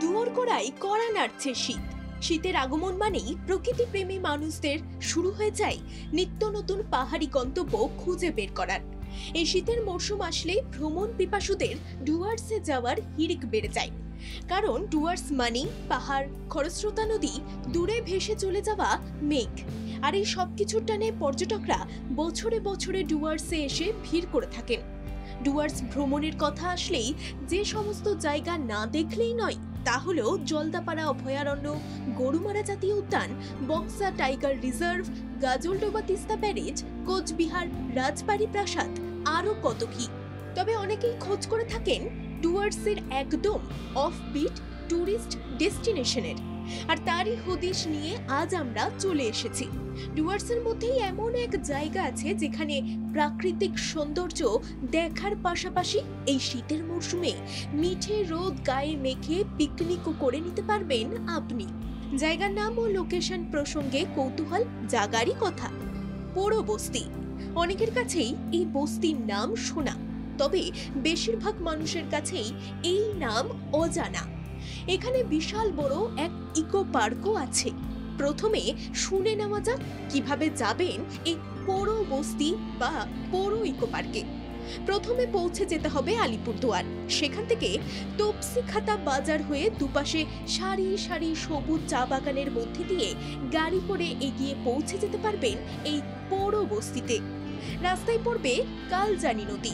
দুয়ার কড়াই কড়া নাড়ছে শীত। শীতের আগমন মানেই প্রকৃতি প্রেমী মানুষদের শুরু হয়ে যায় নিত্য নতুন পাহাড়ি গন্তব্য খুঁজে বের করার। এই শীতের মরশুম আসলেই ভ্রমণ পিপাসুদের ডুয়ার্সে যাওয়ার হিড়িক বেড়ে যায়। কারণ ডুয়ার্স মানি পাহাড়, খরস্রোতা নদী, দূরে ভেসে চলে যাওয়া মেঘ। আর এই সবকিছুর টানে পর্যটকরা বছরে বছরে ডুয়ার্সে এসে ভিড় করে থাকেন। ডুয়ার্স ভ্রমণের কথা আসলেই যে সমস্ত জায়গা না দেখলেই নয় তা হলো জলদাপাড়া অভয়ারণ্য, গরুমারা জাতীয় উদ্যান, Buxa tiger reserve, Gajoldoba Teesta barrage, Cooch Behar রাজবাড়ী প্রাসাদ, আরো কত কি। তবে অনেকেই খোঁজ করে থাকেন ডুয়ার্সের একদম অফবিট ট্যুরিস্ট ডেস্টিনেশনের, আর তারই হদিশ নিয়ে আজ আমরা চলে এসেছি। ডুয়ার্সের মধ্যেই এমন এক জায়গা আছে যেখানে প্রাকৃতিক সৌন্দর্য দেখার পাশাপাশি এই শীতের মরশুমে মিঠে রোদ গায়ে মেখে পিকনিকও করে নিতে পারবেন আপনি। জায়গার নাম ও লোকেশন প্রসঙ্গে কৌতূহল জাগারই কথা। পোড়ো বস্তি। অনেকের কাছেই এই বস্তির নাম শোনা, তবে বেশিরভাগ মানুষের কাছেই এই নাম অজানা। এখানে বিশাল বড় এক ইকো পার্কও আছে। প্রথমে শুনে নেওয়া যাক কিভাবে যাবেন এই পোড়ো বস্তি বা পোড়ো ইকো পার্কে। প্রথমে পৌঁছে যেতে হবে আলিপুরদুয়ার। সেখান থেকে তপসিখাতা বাজার হয়ে দুপাশে সারি সারি সবুজ চা বাগানের মধ্যে দিয়ে গাড়ি করে এগিয়ে পৌঁছে যেতে পারবেন এই পোড়ো বস্তিতে। রাস্তায় পড়বে কালজানি নদী।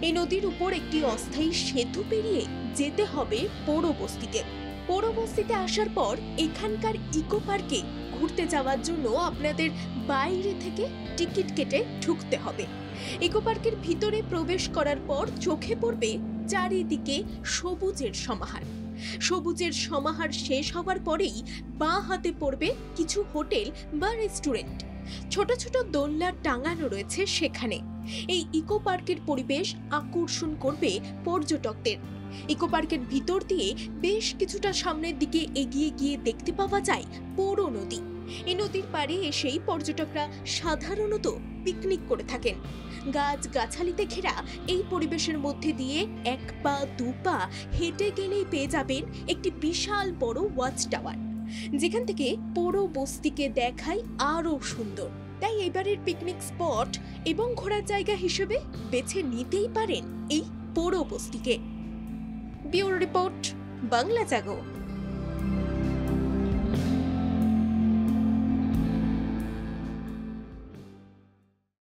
এই নদীর উপর একটি অস্থায়ী সেতু পেরিয়ে যেতে হবে পোড়ো বস্তিতে। পোড়ো বস্তিতে আসার পর এখানকার ইকো পার্কে ঘুরতে যাওয়ার জন্য আপনাদের বাইরে থেকে টিকিট কেটে ঢুকতে হবে। ইকো পার্কের ভিতরে প্রবেশ করার পর চোখে পড়বে চারিদিকে সবুজের সমাহার। সবুজের সমাহার শেষ হওয়ার পরেই বাঁ হাতে পড়বে কিছু হোটেল বা রেস্টুরেন্ট। ছোট ছোট দোলনা টাঙানো রয়েছে সেখানে। এই ইকো পার্কের পরিবেশ আকর্ষণ করবে পর্যটকদের। ইকো পার্কের ভিতর দিয়ে বেশ কিছুটা সামনের দিকে এগিয়ে গিয়ে দেখতে পাওয়া যায় পোড়ো নদী। এই নদীর পাড়ে এসেই পর্যটকরা সাধারণত পিকনিক করে থাকেন। গাছ গাছালিতে ঘেরা এই পরিবেশের মধ্যে দিয়ে এক পা দু পা হেঁটে গেলেই পেয়ে যাবেন একটি বিশাল বড় ওয়াচ টাওয়ার, যেখান থেকে পোড়ো বস্তিকে দেখায় আরো সুন্দর। তাই এবারের পিকনিক স্পট এবং ঘোরার জায়গা হিসেবে বেছে নিতেই পারেন এই পোড়ো বস্তিকে। ব্যুরো রিপোর্ট, বাংলা জাগো।